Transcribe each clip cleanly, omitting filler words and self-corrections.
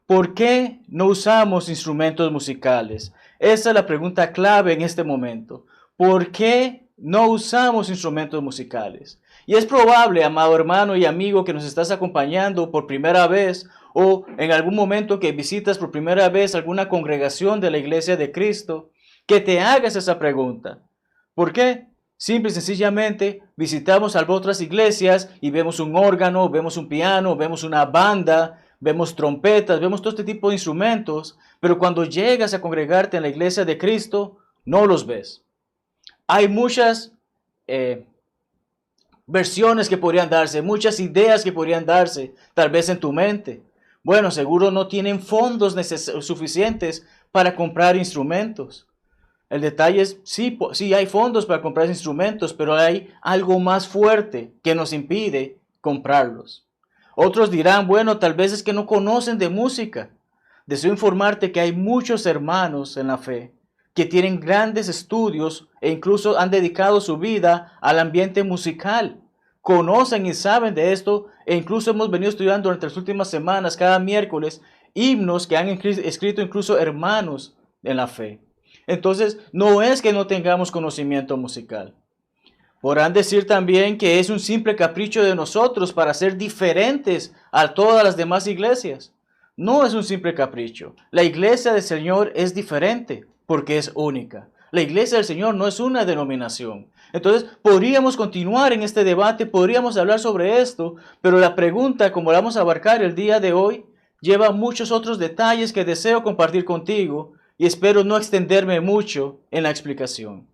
¿Por qué no usamos instrumentos musicales? Esa es la pregunta clave en este momento. ¿Por qué no usamos instrumentos musicales? Y es probable, amado hermano y amigo que nos estás acompañando por primera vez o en algún momento que visitas por primera vez alguna congregación de la Iglesia de Cristo, que te hagas esa pregunta. ¿Por qué? Simple y sencillamente visitamos otras iglesias y vemos un órgano, vemos un piano, vemos una banda, vemos trompetas, vemos todo este tipo de instrumentos, pero cuando llegas a congregarte en la iglesia de Cristo, no los ves. Hay muchas versiones que podrían darse, muchas ideas que podrían darse, tal vez en tu mente. Bueno, seguro no tienen fondos suficientes para comprar instrumentos. El detalle es, sí, sí hay fondos para comprar instrumentos, pero hay algo más fuerte que nos impide comprarlos. Otros dirán, bueno, tal vez es que no conocen de música. Deseo informarte que hay muchos hermanos en la fe que tienen grandes estudios e incluso han dedicado su vida al ambiente musical. Conocen y saben de esto e incluso hemos venido estudiando durante las últimas semanas, cada miércoles, himnos que han escrito incluso hermanos en la fe. Entonces, no es que no tengamos conocimiento musical. Podrán decir también que es un simple capricho de nosotros para ser diferentes a todas las demás iglesias. No es un simple capricho. La iglesia del Señor es diferente porque es única. La iglesia del Señor no es una denominación. Entonces, podríamos continuar en este debate, podríamos hablar sobre esto, pero la pregunta, como la vamos a abarcar el día de hoy, lleva muchos otros detalles que deseo compartir contigo y espero no extenderme mucho en la explicación.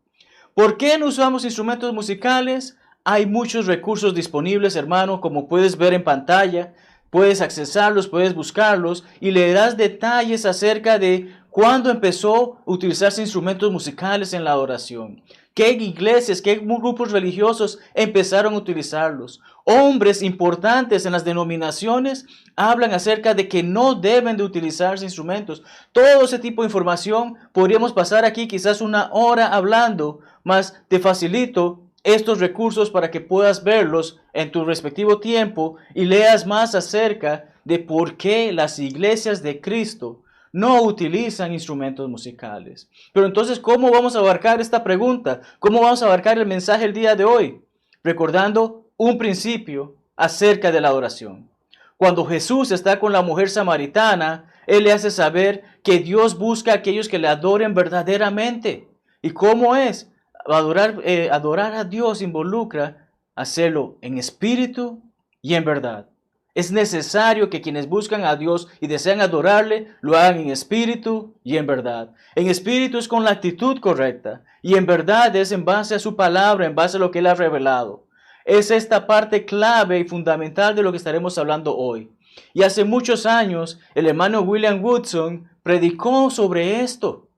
¿Por qué no usamos instrumentos musicales? Hay muchos recursos disponibles, hermano, como puedes ver en pantalla. Puedes accesarlos, puedes buscarlos y le das detalles acerca de cuándo empezó a utilizarse instrumentos musicales en la adoración. ¿Qué iglesias, qué grupos religiosos empezaron a utilizarlos? Hombres importantes en las denominaciones hablan acerca de que no deben de utilizarse instrumentos. Todo ese tipo de información podríamos pasar aquí quizás una hora hablando, mas te facilito estos recursos para que puedas verlos en tu respectivo tiempo y leas más acerca de por qué las iglesias de Cristo no utilizan instrumentos musicales. Pero entonces, ¿cómo vamos a abarcar esta pregunta? ¿Cómo vamos a abarcar el mensaje el día de hoy? Recordando un principio acerca de la adoración. Cuando Jesús está con la mujer samaritana, Él le hace saber que Dios busca a aquellos que le adoren verdaderamente. ¿Y cómo es? Adorar a Dios involucra hacerlo en espíritu y en verdad. Es necesario que quienes buscan a Dios y desean adorarle, lo hagan en espíritu y en verdad. En espíritu es con la actitud correcta y en verdad es en base a su palabra, en base a lo que Él ha revelado. Es esta parte clave y fundamental de lo que estaremos hablando hoy. Y hace muchos años el hermano William Woodson predicó sobre esto.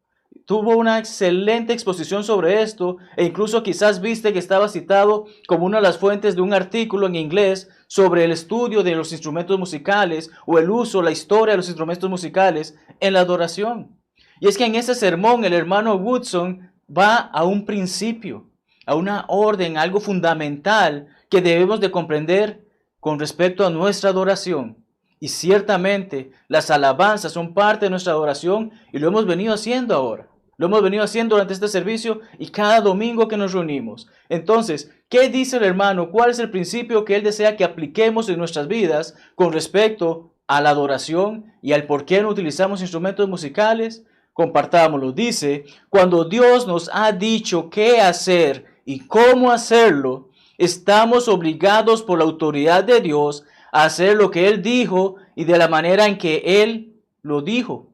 Tuvo una excelente exposición sobre esto e incluso quizás viste que estaba citado como una de las fuentes de un artículo en inglés sobre el estudio de los instrumentos musicales o el uso, la historia de los instrumentos musicales en la adoración. Y es que en ese sermón el hermano Woodson va a un principio, a una orden, algo fundamental que debemos de comprender con respecto a nuestra adoración. Y ciertamente las alabanzas son parte de nuestra adoración y lo hemos venido haciendo ahora. Lo hemos venido haciendo durante este servicio y cada domingo que nos reunimos. Entonces, ¿qué dice el hermano? ¿Cuál es el principio que él desea que apliquemos en nuestras vidas con respecto a la adoración y al por qué no utilizamos instrumentos musicales? Compartámoslo. Dice, cuando Dios nos ha dicho qué hacer y cómo hacerlo, estamos obligados por la autoridad de Dios a hacer lo que Él dijo y de la manera en que Él lo dijo.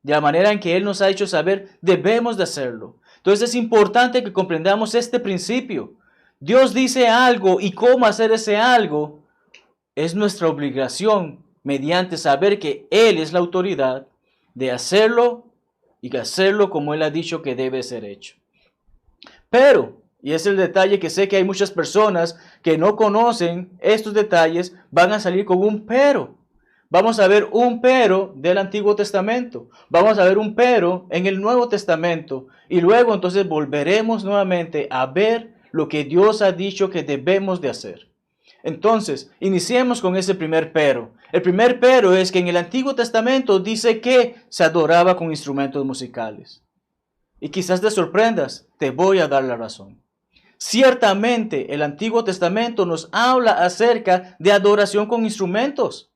De la manera en que Él nos ha hecho saber, debemos de hacerlo. Entonces es importante que comprendamos este principio. Dios dice algo y cómo hacer ese algo es nuestra obligación mediante saber que Él es la autoridad de hacerlo y hacerlo como Él ha dicho que debe ser hecho. Pero, y es el detalle que sé que hay muchas personas que no conocen estos detalles, van a salir con un pero. Vamos a ver un pero del Antiguo Testamento. Vamos a ver un pero en el Nuevo Testamento. Y luego entonces volveremos nuevamente a ver lo que Dios ha dicho que debemos de hacer. Entonces, iniciemos con ese primer pero. El primer pero es que en el Antiguo Testamento dice que se adoraba con instrumentos musicales. Y quizás te sorprendas, te voy a dar la razón. Ciertamente, el Antiguo Testamento nos habla acerca de adoración con instrumentos.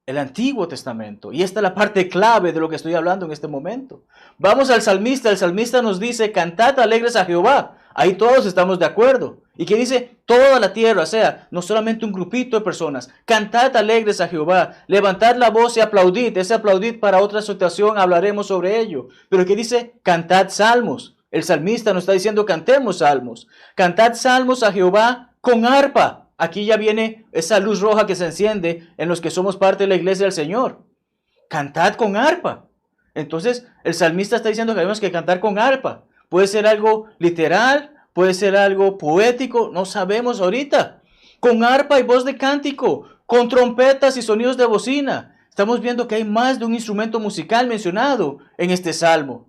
El Antiguo Testamento. Y esta es la parte clave de lo que estoy hablando en este momento. Vamos al salmista. El salmista nos dice, cantad alegres a Jehová. Ahí todos estamos de acuerdo. ¿Y qué dice? Toda la tierra, o sea, no solamente un grupito de personas. Cantad alegres a Jehová. Levantad la voz y aplaudid. Ese aplaudid para otra situación, hablaremos sobre ello. Pero ¿qué dice? Cantad salmos. El salmista nos está diciendo, cantemos salmos. Cantad salmos a Jehová con arpa. Aquí ya viene esa luz roja que se enciende en los que somos parte de la iglesia del Señor. Cantad con arpa. Entonces, el salmista está diciendo que tenemos que cantar con arpa. Puede ser algo literal, puede ser algo poético, no sabemos ahorita. Con arpa y voz de cántico, con trompetas y sonidos de bocina. Estamos viendo que hay más de un instrumento musical mencionado en este salmo.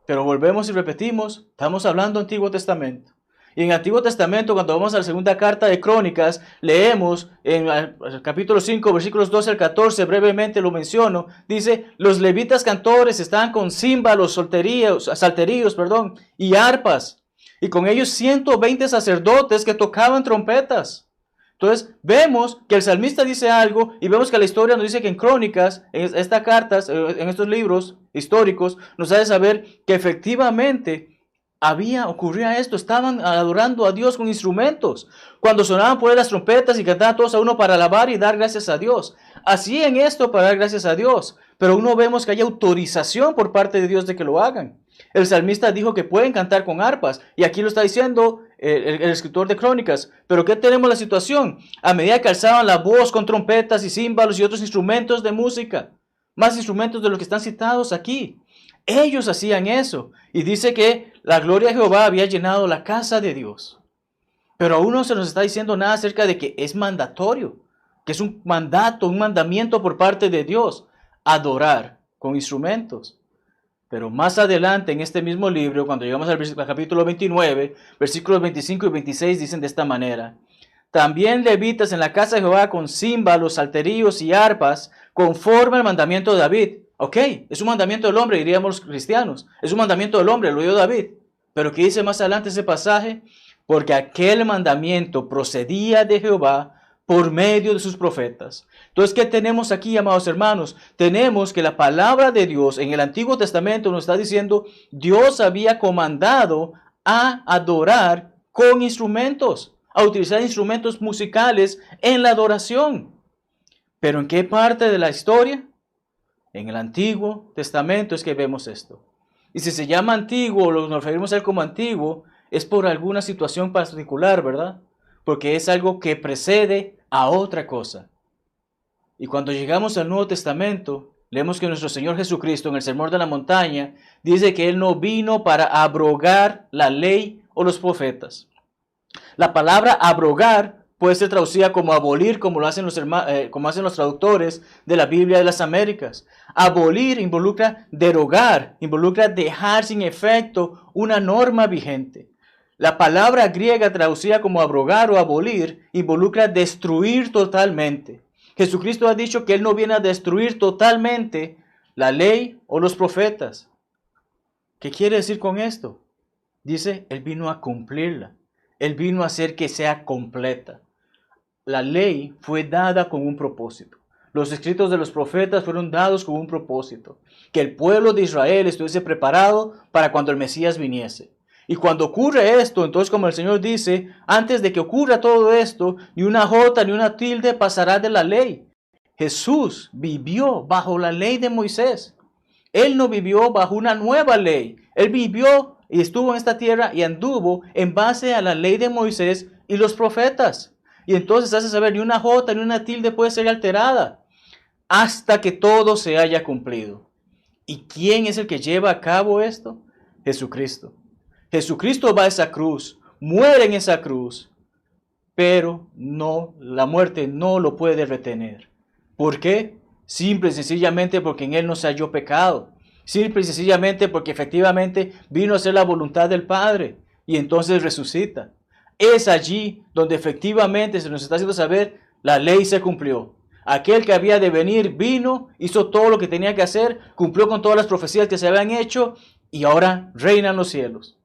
Pero volvemos y repetimos, estamos hablando del Antiguo Testamento. Y en el Antiguo Testamento, cuando vamos a la segunda carta de Crónicas, leemos en el capítulo 5, versículos 12 al 14, brevemente lo menciono, dice, los levitas cantores estaban con címbalos, salterios, y arpas, y con ellos 120 sacerdotes que tocaban trompetas. Entonces, vemos que el salmista dice algo, y vemos que la historia nos dice que en Crónicas, en estas cartas, en estos libros históricos, nos hace saber que efectivamente ocurría esto, estaban adorando a Dios con instrumentos, cuando sonaban por ahí las trompetas y cantaban todos a uno para alabar y dar gracias a Dios. Hacían esto para dar gracias a Dios, pero no vemos que haya autorización por parte de Dios de que lo hagan. El salmista dijo que pueden cantar con arpas, y aquí lo está diciendo el escritor de Crónicas. Pero ¿qué tenemos la situación? A medida que alzaban la voz con trompetas y címbalos y otros instrumentos de música, más instrumentos de los que están citados aquí, ellos hacían eso, y dice que la gloria de Jehová había llenado la casa de Dios. Pero aún no se nos está diciendo nada acerca de que es mandatorio, que es un mandato, un mandamiento por parte de Dios, adorar con instrumentos. Pero más adelante en este mismo libro, cuando llegamos al capítulo 29, versículos 25 y 26 dicen de esta manera: también levitas en la casa de Jehová con címbalos, salterios y arpas, conforme al mandamiento de David. Ok, es un mandamiento del hombre, diríamos los cristianos. Es un mandamiento del hombre, lo dio David. Pero ¿qué dice más adelante ese pasaje? Porque aquel mandamiento procedía de Jehová por medio de sus profetas. Entonces, ¿qué tenemos aquí, amados hermanos? Tenemos que la palabra de Dios en el Antiguo Testamento nos está diciendo, Dios había comandado a adorar con instrumentos, a utilizar instrumentos musicales en la adoración. ¿Pero en qué parte de la historia? En el Antiguo Testamento es que vemos esto. Y si se llama antiguo, o nos referimos a él como antiguo, es por alguna situación particular, ¿verdad? Porque es algo que precede a otra cosa. Y cuando llegamos al Nuevo Testamento, leemos que nuestro Señor Jesucristo en el Sermón de la Montaña dice que Él no vino para abrogar la ley o los profetas. La palabra abrogar puede ser traducida como abolir, como lo hacen los traductores de la Biblia de las Américas. Abolir involucra derogar, involucra dejar sin efecto una norma vigente. La palabra griega traducida como abrogar o abolir involucra destruir totalmente. Jesucristo ha dicho que Él no viene a destruir totalmente la ley o los profetas. ¿Qué quiere decir con esto? Dice, Él vino a cumplirla. Él vino a hacer que sea completa. La ley fue dada con un propósito. Los escritos de los profetas fueron dados con un propósito. Que el pueblo de Israel estuviese preparado para cuando el Mesías viniese. Y cuando ocurre esto, entonces como el Señor dice, antes de que ocurra todo esto, ni una jota ni una tilde pasará de la ley. Jesús vivió bajo la ley de Moisés. Él no vivió bajo una nueva ley. Él vivió y estuvo en esta tierra y anduvo en base a la ley de Moisés y los profetas. Y entonces hace saber, ni una jota ni una tilde puede ser alterada hasta que todo se haya cumplido. ¿Y quién es el que lleva a cabo esto? Jesucristo. Jesucristo va a esa cruz, muere en esa cruz, pero no, la muerte no lo puede retener. ¿Por qué? Simple y sencillamente porque en Él no se halló pecado. Simple y sencillamente porque efectivamente vino a hacer la voluntad del Padre. y entonces resucita. Es allí donde efectivamente se nos está haciendo saber, la ley se cumplió. Aquel que había de venir vino, hizo todo lo que tenía que hacer, cumplió con todas las profecías que se habían hecho y ahora reina en los cielos.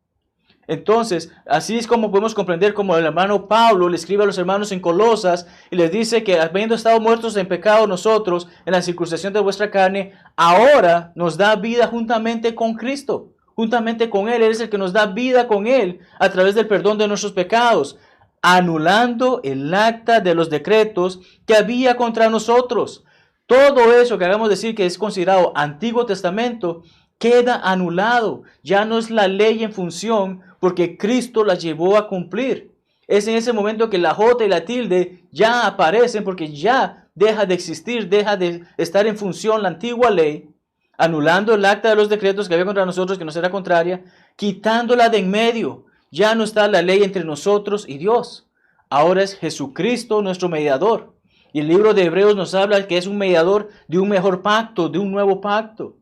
Entonces, así es como podemos comprender como el hermano Pablo le escribe a los hermanos en Colosas y les dice que habiendo estado muertos en pecado nosotros, en la circuncisión de vuestra carne, ahora nos da vida juntamente con Cristo, juntamente con Él. Él es el que nos da vida con Él a través del perdón de nuestros pecados, anulando el acta de los decretos que había contra nosotros. Todo eso que hagamos decir que es considerado Antiguo Testamento queda anulado. Ya no es la ley en función porque Cristo la llevó a cumplir. Es en ese momento que la J y la tilde ya aparecen porque ya deja de existir, deja de estar en función la antigua ley, anulando el acta de los decretos que había contra nosotros, que nos era contraria, quitándola de en medio. Ya no está la ley entre nosotros y Dios. Ahora es Jesucristo nuestro mediador. Y el libro de Hebreos nos habla que es un mediador de un mejor pacto, de un nuevo pacto,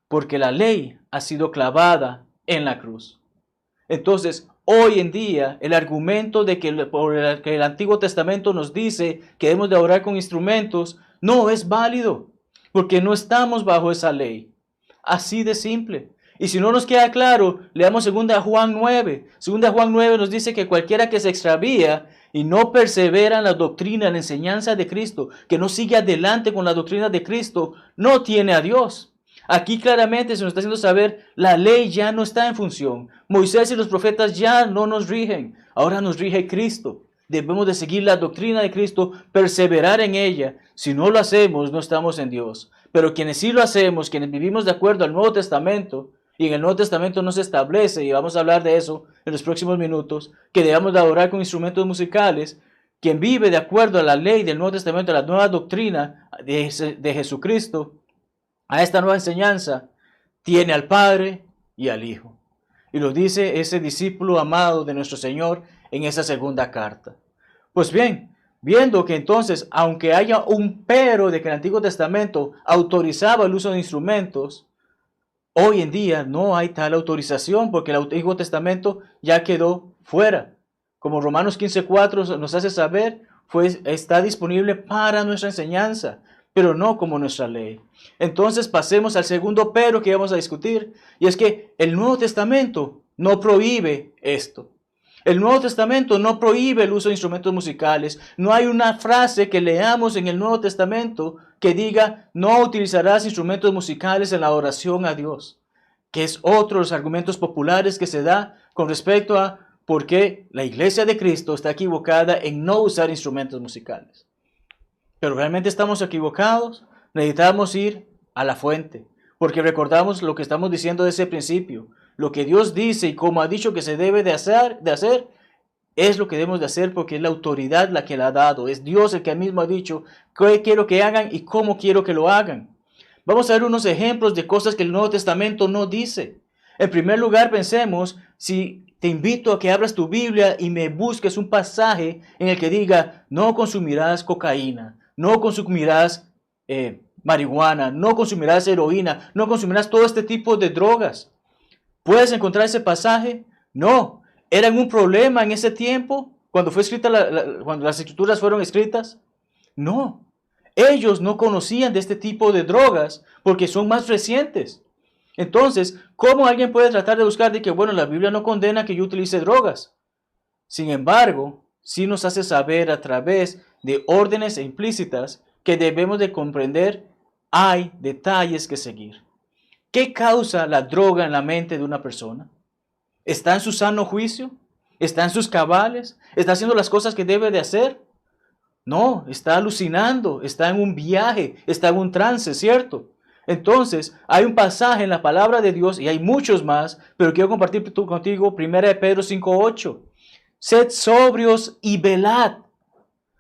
porque la ley ha sido clavada en la cruz. Entonces, hoy en día, el argumento de que el Antiguo Testamento nos dice que debemos de orar con instrumentos no es válido, porque no estamos bajo esa ley. Así de simple. Y si no nos queda claro, leamos 2 Juan 9. 2 Juan 9 nos dice que cualquiera que se extravía y no persevera en la doctrina, en la enseñanza de Cristo, que no sigue adelante con la doctrina de Cristo, no tiene a Dios. Aquí claramente se nos está haciendo saber, la ley ya no está en función. Moisés y los profetas ya no nos rigen. Ahora nos rige Cristo. Debemos de seguir la doctrina de Cristo, perseverar en ella. Si no lo hacemos, no estamos en Dios. Pero quienes sí lo hacemos, quienes vivimos de acuerdo al Nuevo Testamento, y en el Nuevo Testamento no se establece, y vamos a hablar de eso en los próximos minutos, que debamos de adorar con instrumentos musicales. Quien vive de acuerdo a la ley del Nuevo Testamento, a la nueva doctrina de Jesucristo, a esta nueva enseñanza, tiene al Padre y al Hijo. Y lo dice ese discípulo amado de nuestro Señor en esa segunda carta. Pues bien, viendo que entonces, aunque haya un pero de que el Antiguo Testamento autorizaba el uso de instrumentos, hoy en día no hay tal autorización porque el Antiguo Testamento ya quedó fuera. Como Romanos 15:4 nos hace saber, está disponible para nuestra enseñanza, pero no como nuestra ley. Entonces pasemos al segundo pero que vamos a discutir, y es que el Nuevo Testamento no prohíbe esto. El Nuevo Testamento no prohíbe el uso de instrumentos musicales. No hay una frase que leamos en el Nuevo Testamento que diga, no utilizarás instrumentos musicales en la oración a Dios, que es otro de los argumentos populares que se da con respecto a por qué la Iglesia de Cristo está equivocada en no usar instrumentos musicales. Pero realmente estamos equivocados. Necesitamos ir a la fuente, porque recordamos lo que estamos diciendo desde el principio. Lo que Dios dice y como ha dicho que se debe de hacer, es lo que debemos de hacer porque es la autoridad la que la ha dado. Es Dios el que mismo ha dicho qué quiero que hagan y cómo quiero que lo hagan. Vamos a ver unos ejemplos de cosas que el Nuevo Testamento no dice. En primer lugar, pensemos, si te invito a que abras tu Biblia y me busques un pasaje en el que diga, no consumirás cocaína, no consumirás marihuana, no consumirás heroína, no consumirás todo este tipo de drogas. ¿Puedes encontrar ese pasaje? No. ¿Era un problema en ese tiempo cuando fue escrita cuando las escrituras fueron escritas? No. Ellos no conocían de este tipo de drogas porque son más recientes. Entonces, ¿cómo alguien puede tratar de buscar de que, bueno, la Biblia no condena que yo utilice drogas? Sin embargo, sí nos hace saber a través de órdenes implícitas que debemos de comprender, hay detalles que seguir. ¿Qué causa la droga en la mente de una persona? ¿Está en su sano juicio? ¿Está en sus cabales? ¿Está haciendo las cosas que debe de hacer? No, está alucinando, está en un viaje, está en un trance, ¿cierto? Entonces, hay un pasaje en la palabra de Dios, y hay muchos más, pero quiero compartir contigo 1 Pedro 5:8. Sed sobrios y velad.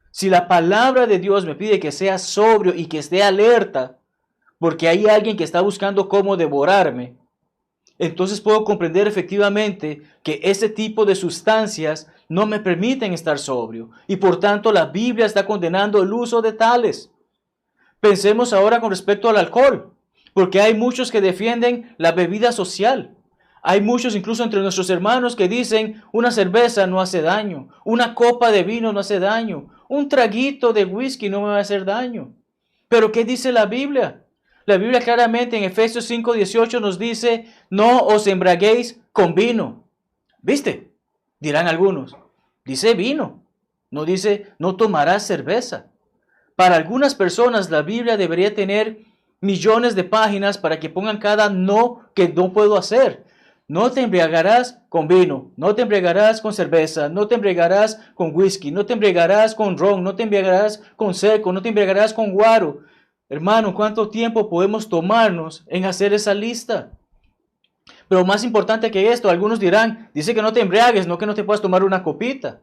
Si la palabra de Dios me pide que sea sobrio y que esté alerta, porque hay alguien que está buscando cómo devorarme, entonces puedo comprender efectivamente que ese tipo de sustancias no me permiten estar sobrio, y por tanto la Biblia está condenando el uso de tales. Pensemos ahora con respecto al alcohol, porque hay muchos que defienden la bebida social. Hay muchos, incluso entre nuestros hermanos, que dicen una cerveza no hace daño, una copa de vino no hace daño, un traguito de whisky no me va a hacer daño. Pero ¿qué dice la Biblia? La Biblia claramente en Efesios 5:18 nos dice, no os embriaguéis con vino. ¿Viste? Dirán algunos. Dice vino, no dice no tomarás cerveza. Para algunas personas la Biblia debería tener millones de páginas para que pongan cada no que no puedo hacer. No te embriagarás con vino, no te embriagarás con cerveza, no te embriagarás con whisky, no te embriagarás con ron, no te embriagarás con seco, no te embriagarás con guaro. Hermano, ¿cuánto tiempo podemos tomarnos en hacer esa lista? Pero más importante que esto, algunos dirán, dice que no te embriagues, no que no te puedas tomar una copita.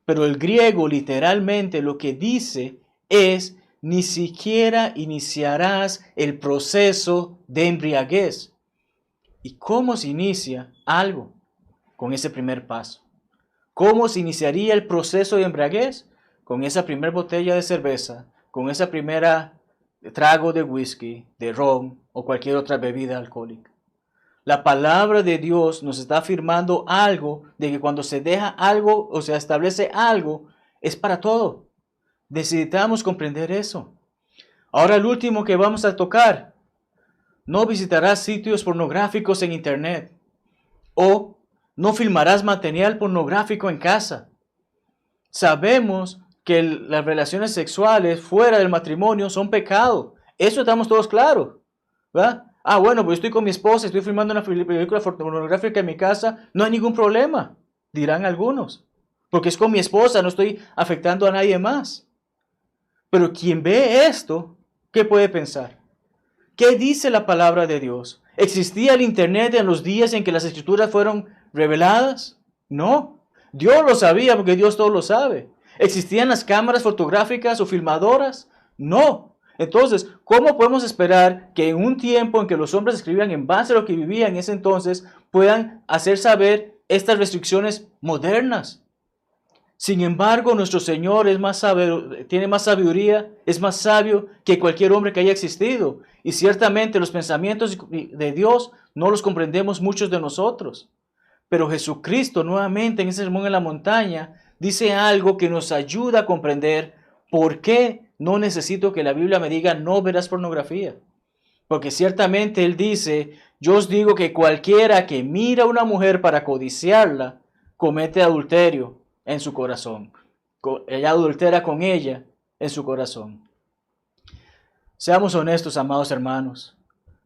Pero el griego literalmente lo que dice es, ni siquiera iniciarás el proceso de embriaguez. ¿Y cómo se inicia algo? Con ese primer paso. ¿Cómo se iniciaría el proceso de embriaguez? Con esa primera botella de cerveza, con esa primera trago de whisky, de ron o cualquier otra bebida alcohólica. La palabra de Dios nos está afirmando algo de que cuando se deja algo o se establece algo, es para todo. Necesitamos comprender eso. Ahora el último que vamos a tocar. No visitarás sitios pornográficos en internet. O no filmarás material pornográfico en casa. Sabemos que las relaciones sexuales fuera del matrimonio son pecado. Eso estamos todos claros, ¿verdad? Ah, bueno, pues estoy con mi esposa, estoy filmando una película pornográfica en mi casa, no hay ningún problema, dirán algunos, porque es con mi esposa, no estoy afectando a nadie más. Pero quien ve esto, ¿qué puede pensar? ¿Qué dice la palabra de Dios? ¿Existía el internet en los días en que las escrituras fueron reveladas? No, Dios lo sabía porque Dios todo lo sabe. ¿Existían las cámaras fotográficas o filmadoras? No. Entonces, ¿cómo podemos esperar que en un tiempo en que los hombres escribían en base a lo que vivían en ese entonces, puedan hacer saber estas restricciones modernas? Sin embargo, nuestro Señor es más sabio, tiene más sabiduría, es más sabio que cualquier hombre que haya existido. Y ciertamente los pensamientos de Dios no los comprendemos muchos de nosotros. Pero Jesucristo nuevamente en ese sermón en la montaña dice algo que nos ayuda a comprender por qué no necesito que la Biblia me diga no verás pornografía. Porque ciertamente Él dice, yo os digo que cualquiera que mira a una mujer para codiciarla, comete adulterio en su corazón. Ella adultera con ella en su corazón. Seamos honestos, amados hermanos.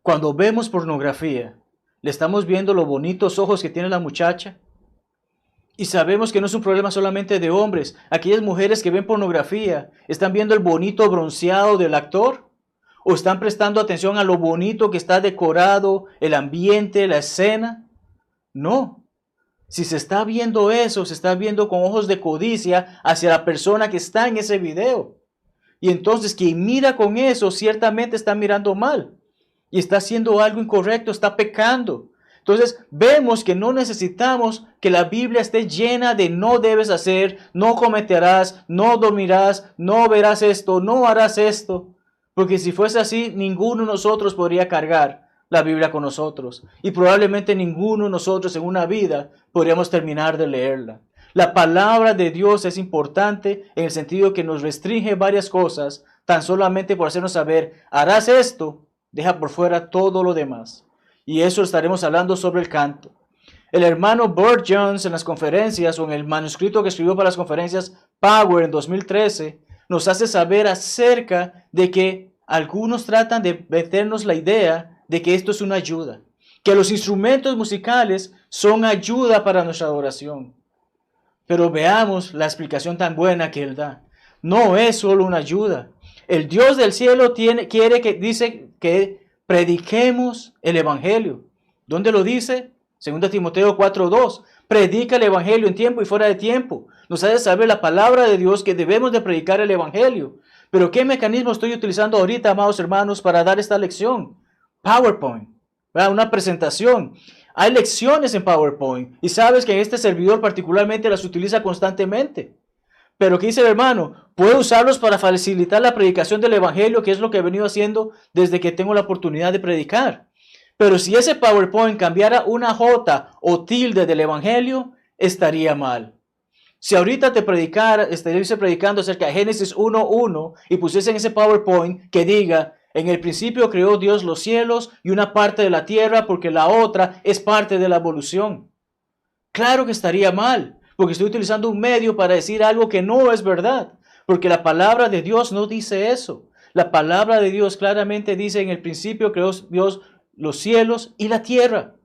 Cuando vemos pornografía, ¿le estamos viendo los bonitos ojos que tiene la muchacha? Y sabemos que no es un problema solamente de hombres. Aquellas mujeres que ven pornografía, ¿están viendo el bonito bronceado del actor? ¿O están prestando atención a lo bonito que está decorado, el ambiente, la escena? No. Si se está viendo eso, se está viendo con ojos de codicia hacia la persona que está en ese video. Y entonces quien mira con eso ciertamente está mirando mal. Y está haciendo algo incorrecto, está pecando. Entonces vemos que no necesitamos que la Biblia esté llena de no debes hacer, no cometerás, no dormirás, no verás esto, no harás esto. Porque si fuese así, ninguno de nosotros podría cargar la Biblia con nosotros. Y probablemente ninguno de nosotros en una vida podríamos terminar de leerla. La palabra de Dios es importante en el sentido que nos restringe varias cosas, tan solamente por hacernos saber, harás esto, deja por fuera todo lo demás. Y eso estaremos hablando sobre el canto. El hermano Burt Jones en las conferencias o en el manuscrito que escribió para las conferencias Power en 2013 nos hace saber acerca de que algunos tratan de meternos la idea de que esto es una ayuda, que los instrumentos musicales son ayuda para nuestra adoración. Pero veamos la explicación tan buena que él da. No es solo una ayuda. El Dios del cielo dice que prediquemos el evangelio. ¿Dónde lo dice? 2 Timoteo 4:2. Predica el evangelio en tiempo y fuera de tiempo. Nos hace saber la palabra de Dios que debemos de predicar el evangelio. Pero ¿qué mecanismo estoy utilizando ahorita, amados hermanos, para dar esta lección? PowerPoint, ¿verdad? Una presentación. Hay lecciones en PowerPoint y sabes que este servidor particularmente las utiliza constantemente. Pero ¿qué dice el hermano? Puedo usarlos para facilitar la predicación del evangelio, que es lo que he venido haciendo desde que tengo la oportunidad de predicar. Pero si ese PowerPoint cambiara una J o tilde del Evangelio, estaría mal. Si ahorita estuviese predicando acerca de Génesis 1:1 y pusiesen ese PowerPoint que diga, en el principio creó Dios los cielos y una parte de la tierra porque la otra es parte de la evolución. Claro que estaría mal, porque estoy utilizando un medio para decir algo que no es verdad, porque la palabra de Dios no dice eso. La palabra de Dios claramente dice, en el principio creó Dios los cielos y la tierra.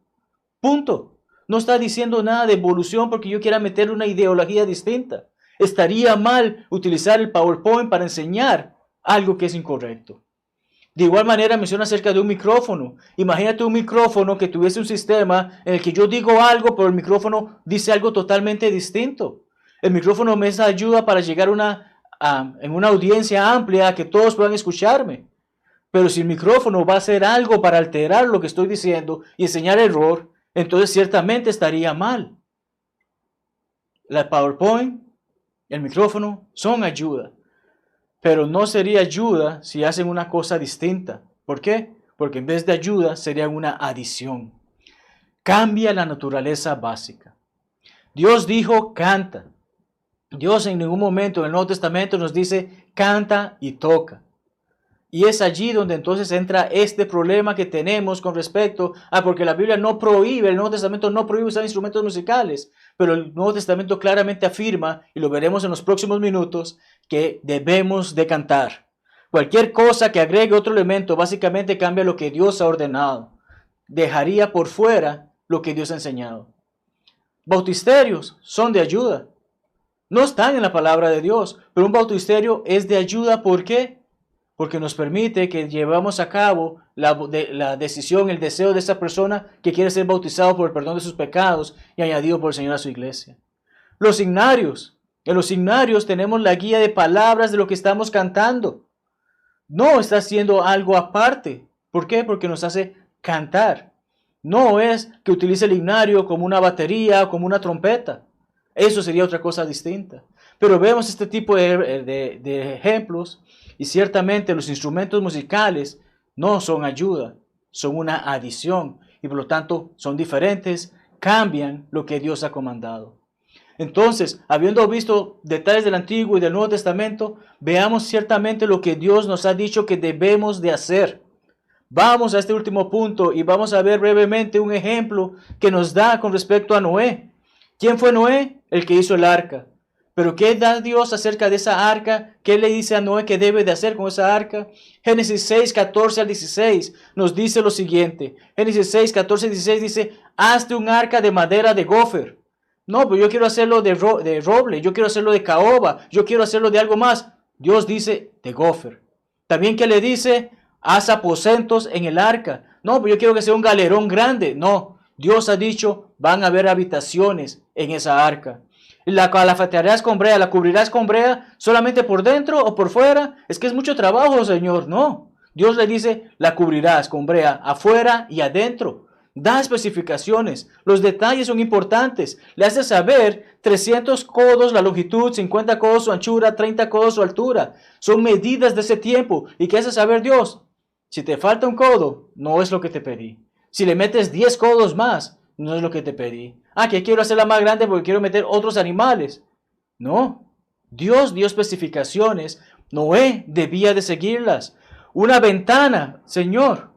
Punto. No está diciendo nada de evolución porque yo quiera meter una ideología distinta. Estaría mal utilizar el PowerPoint para enseñar algo que es incorrecto. De igual manera menciona acerca de un micrófono. Imagínate un micrófono que tuviese un sistema en el que yo digo algo, pero el micrófono dice algo totalmente distinto. El micrófono me ayuda para llegar en una audiencia amplia a que todos puedan escucharme. Pero si el micrófono va a hacer algo para alterar lo que estoy diciendo y enseñar error, entonces ciertamente estaría mal. La PowerPoint, el micrófono son ayuda. Pero no sería ayuda si hacen una cosa distinta. ¿Por qué? Porque en vez de ayuda sería una adición. Cambia la naturaleza básica. Dios dijo canta. Dios en ningún momento en el Nuevo Testamento nos dice canta y toca. Y es allí donde entonces entra este problema que tenemos con respecto a, porque la Biblia no prohíbe, el Nuevo Testamento no prohíbe usar instrumentos musicales, pero el Nuevo Testamento claramente afirma, y lo veremos en los próximos minutos, que debemos de cantar. Cualquier cosa que agregue otro elemento básicamente cambia lo que Dios ha ordenado. Dejaría por fuera lo que Dios ha enseñado. Bautisterios son de ayuda. No están en la palabra de Dios, pero un bautisterio es de ayuda. ¿Por qué? Porque nos permite que llevamos a cabo la decisión, el deseo de esa persona que quiere ser bautizado por el perdón de sus pecados y añadido por el Señor a su iglesia. Los signarios. En los signarios tenemos la guía de palabras de lo que estamos cantando. No está haciendo algo aparte. ¿Por qué? Porque nos hace cantar. No es que utilice el signario como una batería o como una trompeta. Eso sería otra cosa distinta. Pero vemos este tipo de ejemplos. Y ciertamente los instrumentos musicales no son ayuda, son una adición y por lo tanto son diferentes, cambian lo que Dios ha comandado. Entonces, habiendo visto detalles del Antiguo y del Nuevo Testamento, veamos ciertamente lo que Dios nos ha dicho que debemos de hacer. Vamos a este último punto y vamos a ver brevemente un ejemplo que nos da con respecto a Noé. ¿Quién fue Noé? El que hizo el arca. Pero ¿qué da Dios acerca de esa arca? ¿Qué le dice a Noé que debe de hacer con esa arca? Génesis 6, 14 al 16 nos dice lo siguiente. Génesis 6, 14 al 16 dice, hazte un arca de madera de gofer. No, pero yo quiero hacerlo de roble, yo quiero hacerlo de caoba, yo quiero hacerlo de algo más. Dios dice de gofer. También que le dice, haz aposentos en el arca. No, pero yo quiero que sea un galerón grande. No, Dios ha dicho, van a haber habitaciones en esa arca. La calafatearás con brea, la cubrirás con brea solamente por dentro o por fuera. Es que es mucho trabajo, Señor. No, Dios le dice, la cubrirás con brea afuera y adentro. Da especificaciones. Los detalles son importantes. Le hace saber 300 codos la longitud, 50 codos su anchura, 30 codos su altura. Son medidas de ese tiempo. ¿Y qué hace saber Dios? Si te falta un codo, no es lo que te pedí. Si le metes 10 codos más, no es lo que te pedí. Que quiero hacerla más grande porque quiero meter otros animales. No. Dios dio especificaciones. Noé debía de seguirlas. Una ventana, Señor.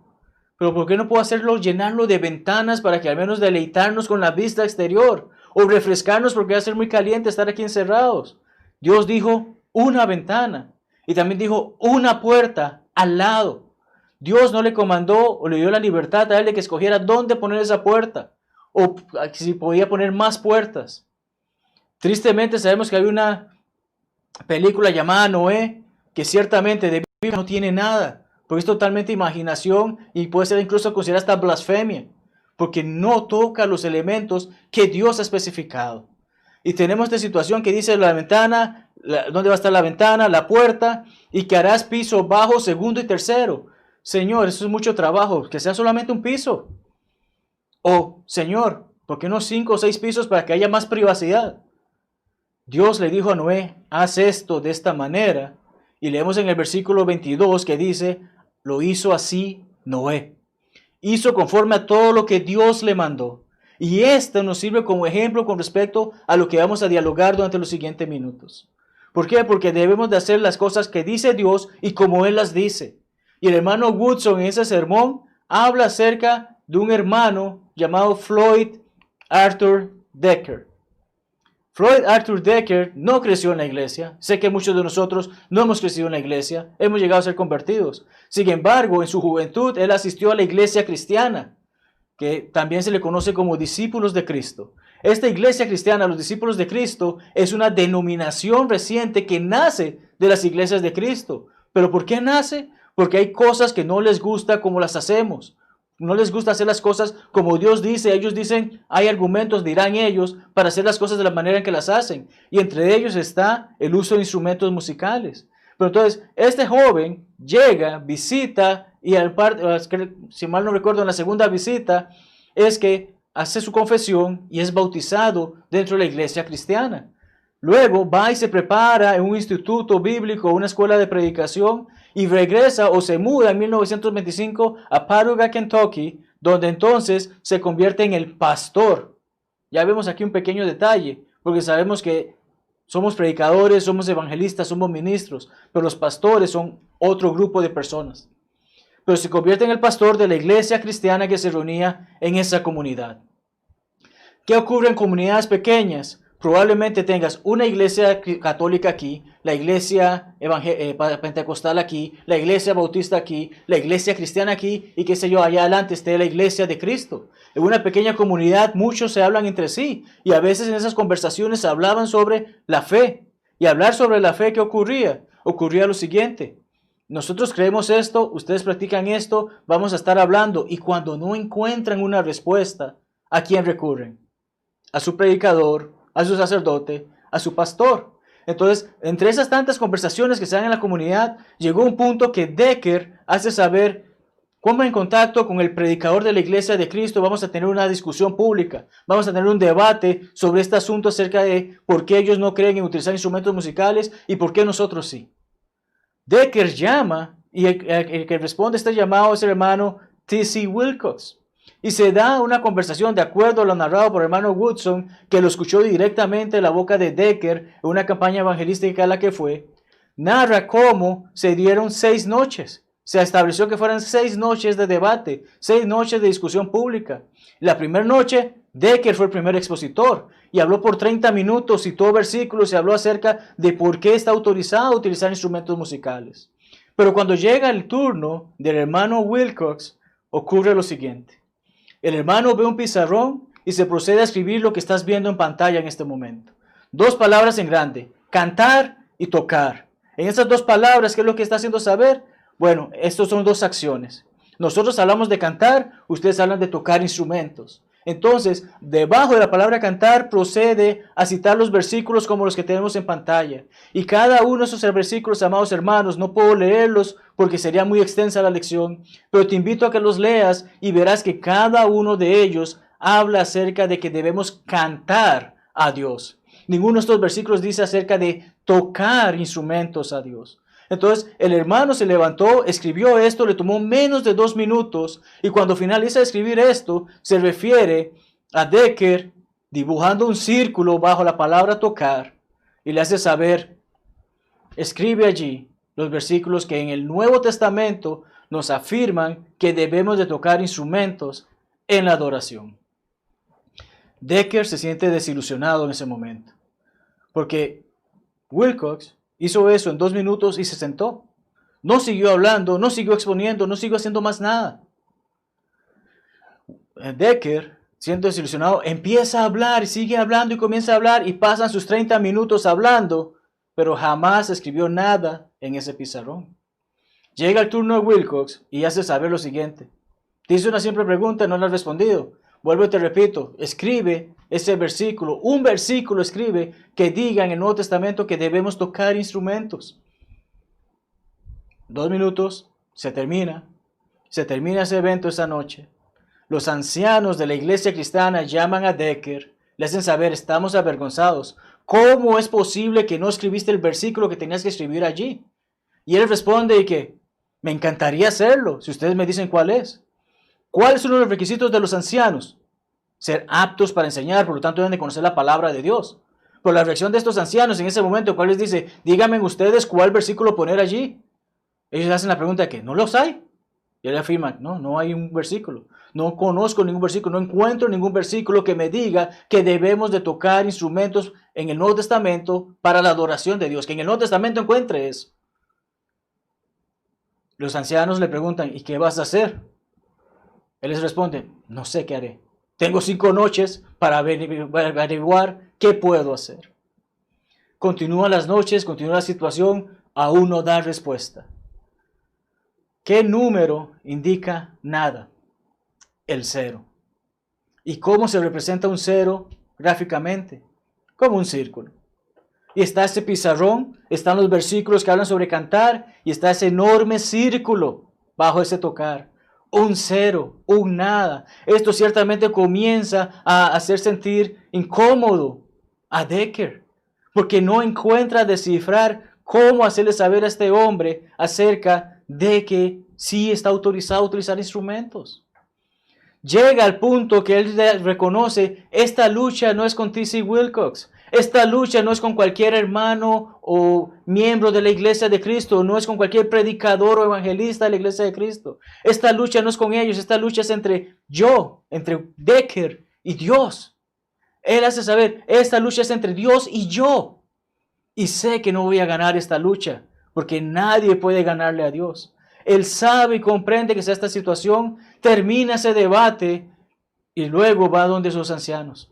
Pero ¿por qué no puedo hacerlo, llenarlo de ventanas para que al menos deleitarnos con la vista exterior? O refrescarnos porque va a ser muy caliente estar aquí encerrados. Dios dijo una ventana. Y también dijo una puerta al lado. Dios no le comandó o le dio la libertad a él de que escogiera dónde poner esa puerta. O si podía poner más puertas. Tristemente sabemos que hay una película llamada Noé, que ciertamente de Biblia no tiene nada, porque es totalmente imaginación y puede ser incluso considerada hasta blasfemia, porque no toca los elementos que Dios ha especificado. Y tenemos esta situación que dice la ventana, ¿dónde va a estar la ventana? La puerta, y que harás piso bajo, segundo y tercero. Señor, eso es mucho trabajo, que sea solamente un piso. O, Señor, ¿por qué no 5 o 6 pisos para que haya más privacidad? Dios le dijo a Noé, haz esto de esta manera. Y leemos en el versículo 22 que dice, lo hizo así Noé. hizo conforme a todo lo que Dios le mandó. Y esto nos sirve como ejemplo con respecto a lo que vamos a dialogar durante los siguientes minutos. ¿Por qué? Porque debemos de hacer las cosas que dice Dios y como Él las dice. Y el hermano Woodson en ese sermón habla acerca de un hermano llamado Floyd Arthur Decker. Floyd Arthur Decker no creció en la iglesia. Sé que muchos de nosotros no hemos crecido en la iglesia, hemos llegado a ser convertidos. Sin embargo, en su juventud, él asistió a la iglesia cristiana, que también se le conoce como discípulos de Cristo. Esta iglesia cristiana, los discípulos de Cristo, es una denominación reciente que nace de las iglesias de Cristo. ¿Pero por qué nace? Porque hay cosas que no les gusta como las hacemos. No les gusta hacer las cosas como Dios dice. Ellos dicen, hay argumentos, dirán ellos, para hacer las cosas de la manera en que las hacen. Y entre ellos está el uso de instrumentos musicales. Pero entonces, este joven llega, visita, y si mal no recuerdo, en la segunda visita, es que hace su confesión y es bautizado dentro de la iglesia cristiana. Luego va y se prepara en un instituto bíblico, una escuela de predicación, y regresa o se muda en 1925 a Paducah, Kentucky, donde entonces se convierte en el pastor. Ya vemos aquí un pequeño detalle, porque sabemos que somos predicadores, somos evangelistas, somos ministros, pero los pastores son otro grupo de personas. Pero se convierte en el pastor de la iglesia cristiana que se reunía en esa comunidad. ¿Qué ocurre en comunidades pequeñas? Probablemente tengas una iglesia católica aquí, la iglesia pentecostal aquí, la iglesia bautista aquí, la iglesia cristiana aquí y qué sé yo, allá adelante esté la iglesia de Cristo. En una pequeña comunidad muchos se hablan entre sí y a veces en esas conversaciones hablaban sobre la fe. Y hablar sobre la fe, ¿qué ocurría? Ocurría lo siguiente. Nosotros creemos esto, ustedes practican esto, vamos a estar hablando y cuando no encuentran una respuesta, ¿a quién recurren? A su predicador, a su sacerdote, a su pastor. Entonces, entre esas tantas conversaciones que se dan en la comunidad, llegó un punto que Decker hace saber cómo en contacto con el predicador de la iglesia de Cristo vamos a tener una discusión pública, vamos a tener un debate sobre este asunto acerca de por qué ellos no creen en utilizar instrumentos musicales y por qué nosotros sí. Decker llama y el que responde a este llamado es el hermano T.C. Wilcox. Y se da una conversación de acuerdo a lo narrado por el hermano Woodson, que lo escuchó directamente de la boca de Decker en una campaña evangelística a la que fue. Narra cómo se dieron 6 noches. Se estableció que fueran 6 noches de debate, 6 noches de discusión pública. La primera noche, Decker fue el primer expositor y habló por 30 minutos, citó versículos y habló acerca de por qué está autorizado a utilizar instrumentos musicales. Pero cuando llega el turno del hermano Wilcox, ocurre lo siguiente. El hermano ve un pizarrón y se procede a escribir lo que estás viendo en pantalla en este momento. 2 palabras en grande, cantar y tocar. En esas 2 palabras, ¿qué es lo que está haciendo saber? Bueno, estos son 2 acciones. Nosotros hablamos de cantar, ustedes hablan de tocar instrumentos. Entonces, debajo de la palabra cantar procede a citar los versículos como los que tenemos en pantalla. Y cada uno de esos versículos, amados hermanos, no puedo leerlos porque sería muy extensa la lección, pero te invito a que los leas y verás que cada uno de ellos habla acerca de que debemos cantar a Dios. Ninguno de estos versículos dice acerca de tocar instrumentos a Dios. Entonces el hermano se levantó, escribió esto, le tomó menos de 2 minutos y cuando finaliza de escribir esto, se refiere a Decker dibujando un círculo bajo la palabra tocar y le hace saber, escribe allí los versículos que en el Nuevo Testamento nos afirman que debemos de tocar instrumentos en la adoración. Decker se siente desilusionado en ese momento porque Wilcox hizo eso en 2 minutos y se sentó. No siguió hablando, no siguió exponiendo, no siguió haciendo más nada. Decker, siendo desilusionado, empieza a hablar y sigue hablando y comienza a hablar y pasan sus 30 minutos hablando, pero jamás escribió nada en ese pizarrón. Llega el turno de Wilcox y hace saber lo siguiente. Te hice una simple pregunta y no la has respondido. Vuelvo y te repito, escribe ese versículo, un versículo escribe que diga en el Nuevo Testamento que debemos tocar instrumentos. 2 minutos, se termina ese evento esa noche. Los ancianos de la iglesia cristiana llaman a Decker, le hacen saber, estamos avergonzados. ¿Cómo es posible que no escribiste el versículo que tenías que escribir allí? Y él responde y que, me encantaría hacerlo, si ustedes me dicen cuál es. ¿Cuáles son los requisitos de los ancianos? Ser aptos para enseñar, por lo tanto deben de conocer la palabra de Dios. Por la reacción de estos ancianos en ese momento, ¿cuál les dice? Díganme ustedes cuál versículo poner allí. Ellos hacen la pregunta de que no los hay. Y él afirma, no hay un versículo. No conozco ningún versículo, no encuentro ningún versículo que me diga que debemos de tocar instrumentos en el Nuevo Testamento para la adoración de Dios. Que en el Nuevo Testamento encuentre eso. Los ancianos le preguntan, ¿y qué vas a hacer? Él les responde, no sé qué haré. Tengo 5 noches para averiguar qué puedo hacer. Continúan las noches, continúa la situación, aún no da respuesta. ¿Qué número indica nada? El 0. ¿Y cómo se representa un 0 gráficamente? Como un círculo. Y está ese pizarrón, están los versículos que hablan sobre cantar, y está ese enorme círculo bajo ese tocar. Un 0, un nada. Esto ciertamente comienza a hacer sentir incómodo a Decker, porque no encuentra descifrar cómo hacerle saber a este hombre acerca de que sí está autorizado a utilizar instrumentos. Llega al punto que él reconoce, esta lucha no es con T.C. Wilcox. Esta lucha no es con cualquier hermano o miembro de la iglesia de Cristo, no es con cualquier predicador o evangelista de la iglesia de Cristo. Esta lucha no es con ellos, esta lucha es entre Decker y Dios. Él hace saber, esta lucha es entre Dios y yo. Y sé que no voy a ganar esta lucha, porque nadie puede ganarle a Dios. Él sabe y comprende que es esta situación, termina ese debate y luego va donde sus ancianos.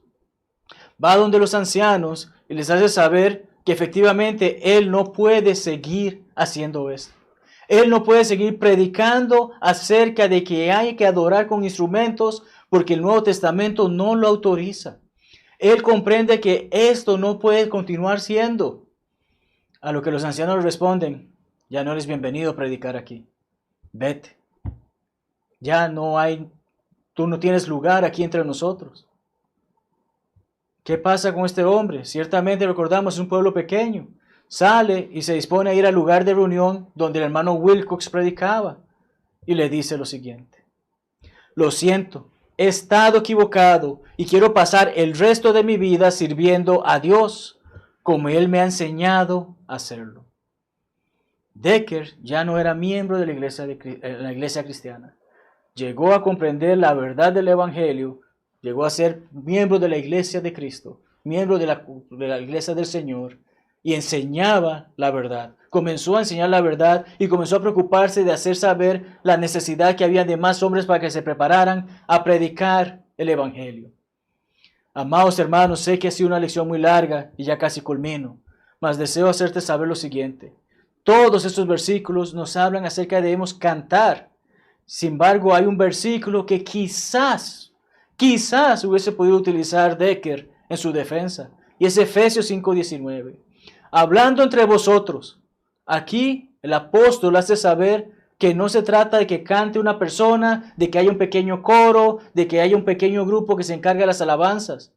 Va donde los ancianos y les hace saber que efectivamente él no puede seguir haciendo esto. Él no puede seguir predicando acerca de que hay que adorar con instrumentos porque el Nuevo Testamento no lo autoriza. Él comprende que esto no puede continuar siendo. A lo que los ancianos responden, ya no eres bienvenido a predicar aquí. Vete. Tú no tienes lugar aquí entre nosotros. ¿Qué pasa con este hombre? Ciertamente recordamos, es un pueblo pequeño. Sale y se dispone a ir al lugar de reunión donde el hermano Wilcox predicaba. Y le dice lo siguiente. Lo siento, he estado equivocado y quiero pasar el resto de mi vida sirviendo a Dios como Él me ha enseñado a hacerlo. Decker ya no era miembro de la iglesia cristiana. Llegó a comprender la verdad del Evangelio. Llegó a ser miembro de la iglesia de Cristo, miembro de la iglesia del Señor, y enseñaba la verdad. Comenzó a enseñar la verdad y comenzó a preocuparse de hacer saber la necesidad que había de más hombres para que se prepararan a predicar el Evangelio. Amados hermanos, sé que ha sido una lección muy larga y ya casi culmino, mas deseo hacerte saber lo siguiente. Todos estos versículos nos hablan acerca de debemos cantar. Sin embargo, hay un versículo que quizás hubiese podido utilizar Decker en su defensa. Y es Efesios 5:19. Hablando entre vosotros. Aquí el apóstol hace saber que no se trata de que cante una persona, de que haya un pequeño coro, de que haya un pequeño grupo que se encargue de las alabanzas.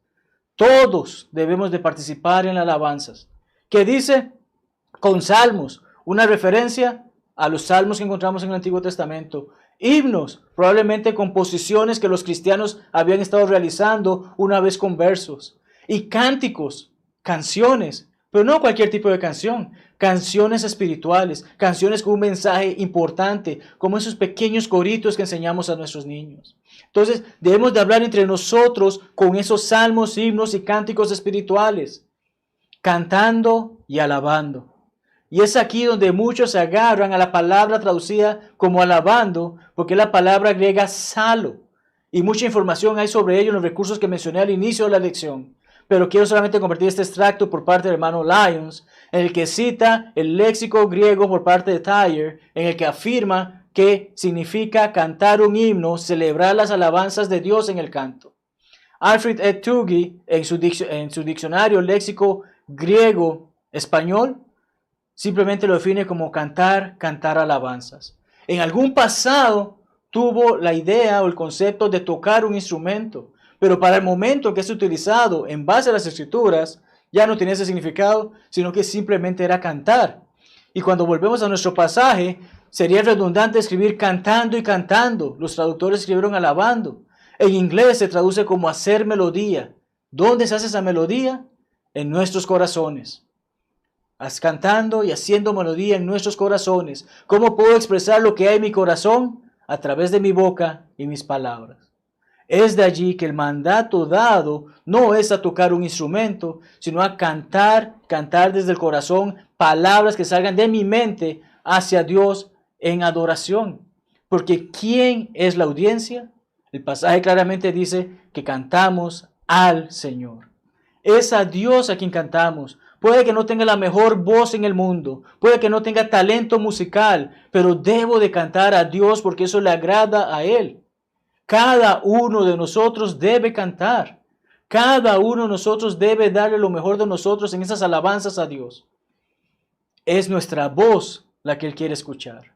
Todos debemos de participar en las alabanzas. ¿Qué dice? Con salmos. Una referencia a los salmos que encontramos en el Antiguo Testamento. Himnos, probablemente composiciones que los cristianos habían estado realizando una vez con versos. Y cánticos, canciones, pero no cualquier tipo de canción. Canciones espirituales, canciones con un mensaje importante, como esos pequeños coritos que enseñamos a nuestros niños. Entonces, debemos de hablar entre nosotros con esos salmos, himnos y cánticos espirituales, cantando y alabando. Y es aquí donde muchos se agarran a la palabra traducida como alabando, porque es la palabra griega salo. Y mucha información hay sobre ello en los recursos que mencioné al inicio de la lección. Pero quiero solamente compartir este extracto por parte del hermano Lyons, en el que cita el léxico griego por parte de Tyre, en el que afirma que significa cantar un himno, celebrar las alabanzas de Dios en el canto. Alfred E. Tuggy, en su diccionario léxico griego-español, simplemente lo define como cantar alabanzas. En algún pasado tuvo la idea o el concepto de tocar un instrumento, pero para el momento que es utilizado en base a las escrituras, ya no tenía ese significado, sino que simplemente era cantar. Y cuando volvemos a nuestro pasaje, Sería redundante escribir cantando y cantando. Los traductores escribieron alabando. En inglés se traduce como hacer melodía. ¿Dónde se hace esa melodía? En nuestros corazones. Cantando y haciendo melodía en nuestros corazones. ¿Cómo puedo expresar lo que hay en mi corazón? A través de mi boca y mis palabras. Es de allí que el mandato dado no es a tocar un instrumento, sino a cantar desde el corazón palabras que salgan de mi mente hacia Dios en adoración. Porque ¿quién es la audiencia? El pasaje claramente dice que cantamos al Señor. Es a Dios a quien cantamos. Puede que no tenga la mejor voz en el mundo, puede que no tenga talento musical, pero debo de cantar a Dios porque eso le agrada a Él. Cada uno de nosotros debe cantar. Cada uno de nosotros debe darle lo mejor de nosotros en esas alabanzas a Dios. Es nuestra voz la que Él quiere escuchar.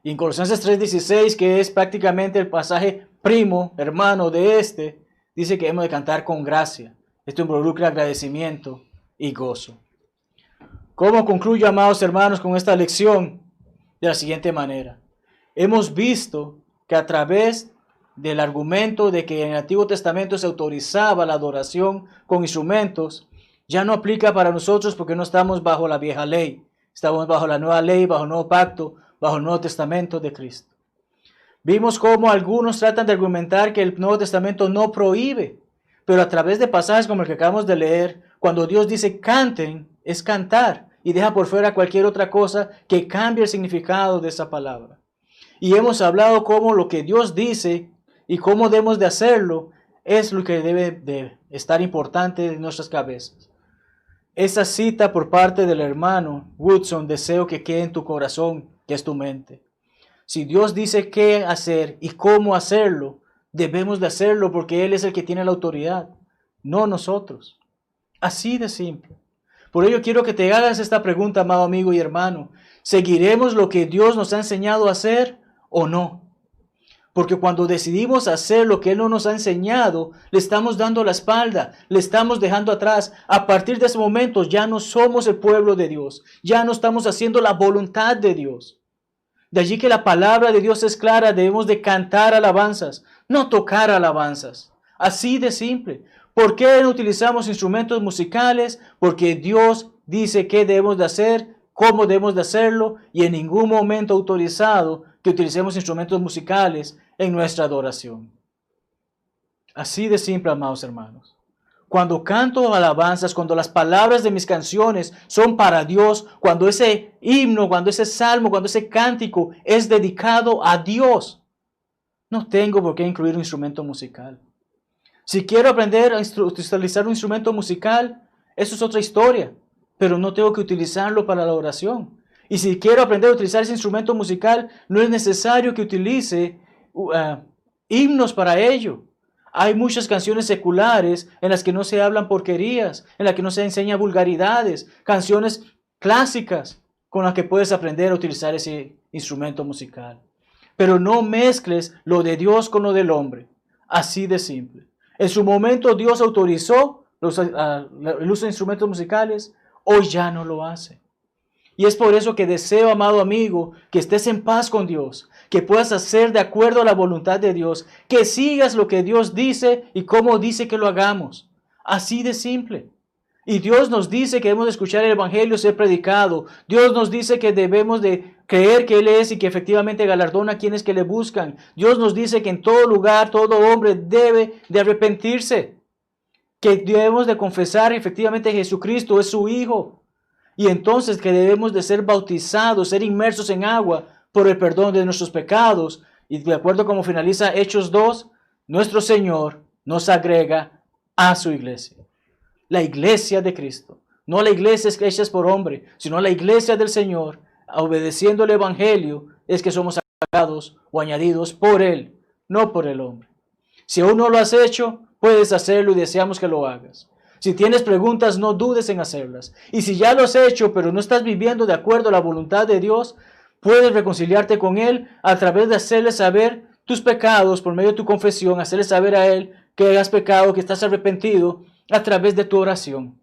Y en Colosenses 3:16, que es prácticamente el pasaje primo, hermano de dice que hemos de cantar con gracia. Esto involucra agradecimiento y gozo. ¿Cómo concluyo, amados hermanos, con esta lección? De la siguiente manera. Hemos visto que a través del argumento de que en el Antiguo Testamento se autorizaba la adoración con instrumentos, ya no aplica para nosotros porque no estamos bajo la vieja ley. Estamos bajo la nueva ley, bajo el nuevo pacto, bajo el Nuevo Testamento de Cristo. Vimos cómo algunos tratan de argumentar que el Nuevo Testamento no prohíbe, pero a través de pasajes como el que acabamos de leer, cuando Dios dice canten, es cantar y deja por fuera cualquier otra cosa que cambie el significado de esa palabra. Y hemos hablado cómo lo que Dios dice y cómo debemos de hacerlo es lo que debe de estar importante en nuestras cabezas. Esa cita por parte del hermano Woodson deseo que quede en tu corazón, que es tu mente. Si Dios dice qué hacer y cómo hacerlo, debemos de hacerlo porque Él es el que tiene la autoridad, no nosotros. Así de simple. Por ello quiero que te hagas esta pregunta, amado amigo y hermano. ¿Seguiremos lo que Dios nos ha enseñado a hacer o no? Porque cuando decidimos hacer lo que Él no nos ha enseñado, le estamos dando la espalda, le estamos dejando atrás. A partir de ese momento ya no somos el pueblo de Dios, ya no estamos haciendo la voluntad de Dios. De allí que la palabra de Dios es clara, debemos de cantar alabanzas, no tocar alabanzas. Así de simple. ¿Por qué no utilizamos instrumentos musicales? Porque Dios dice qué debemos de hacer, cómo debemos de hacerlo, y en ningún momento ha autorizado que utilicemos instrumentos musicales en nuestra adoración. Así de simple, amados hermanos. Cuando canto alabanzas, cuando las palabras de mis canciones son para Dios, cuando ese himno, cuando ese salmo, cuando ese cántico es dedicado a Dios, no tengo por qué incluir un instrumento musical. Si quiero aprender a utilizar un instrumento musical, eso es otra historia, pero no tengo que utilizarlo para la oración. Y si quiero aprender a utilizar ese instrumento musical, no es necesario que utilice himnos para ello. Hay muchas canciones seculares en las que no se hablan porquerías, en las que no se enseñan vulgaridades, canciones clásicas con las que puedes aprender a utilizar ese instrumento musical. Pero no mezcles lo de Dios con lo del hombre. Así de simple. En su momento Dios autorizó el uso de instrumentos musicales, hoy ya no lo hace. Y es por eso que deseo, amado amigo, que estés en paz con Dios, que puedas hacer de acuerdo a la voluntad de Dios, que sigas lo que Dios dice y cómo dice que lo hagamos. Así de simple. Y Dios nos dice que debemos de escuchar el Evangelio ser predicado. Dios nos dice que debemos de creer que Él es y que efectivamente galardona a quienes que le buscan. Dios nos dice que en todo lugar, todo hombre debe de arrepentirse. Que debemos de confesar efectivamente que Jesucristo es su Hijo. Y entonces que debemos de ser bautizados, ser inmersos en agua por el perdón de nuestros pecados. Y de acuerdo como finaliza Hechos 2, nuestro Señor nos agrega a su iglesia. La iglesia de Cristo. No la iglesia hecha por hombre, sino la iglesia del Señor, obedeciendo el Evangelio, es que somos sacados o añadidos por Él, no por el hombre. Si aún no lo has hecho, puedes hacerlo y deseamos que lo hagas. Si tienes preguntas, no dudes en hacerlas. Y si ya lo has hecho, pero no estás viviendo de acuerdo a la voluntad de Dios, puedes reconciliarte con Él a través de hacerle saber tus pecados por medio de tu confesión, hacerle saber a Él que has pecado, que estás arrepentido a través de tu oración.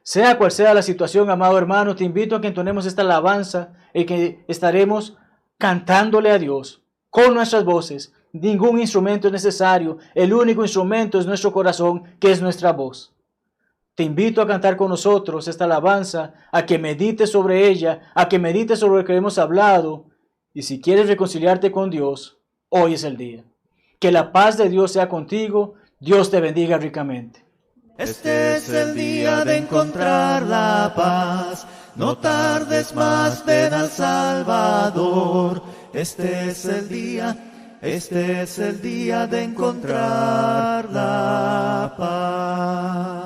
Sea cual sea la situación, amado hermano, te invito a que entonemos esta alabanza y que estaremos cantándole a Dios con nuestras voces. Ningún instrumento es necesario. El único instrumento es nuestro corazón, que es nuestra voz. Te invito a cantar con nosotros esta alabanza, a que medites sobre ella, a que medites sobre lo que hemos hablado. Y si quieres reconciliarte con Dios, hoy es el día. Que la paz de Dios sea contigo. Dios te bendiga ricamente. Este es el día de encontrar la paz. No tardes más, ven al Salvador. Este es el día de encontrar la paz.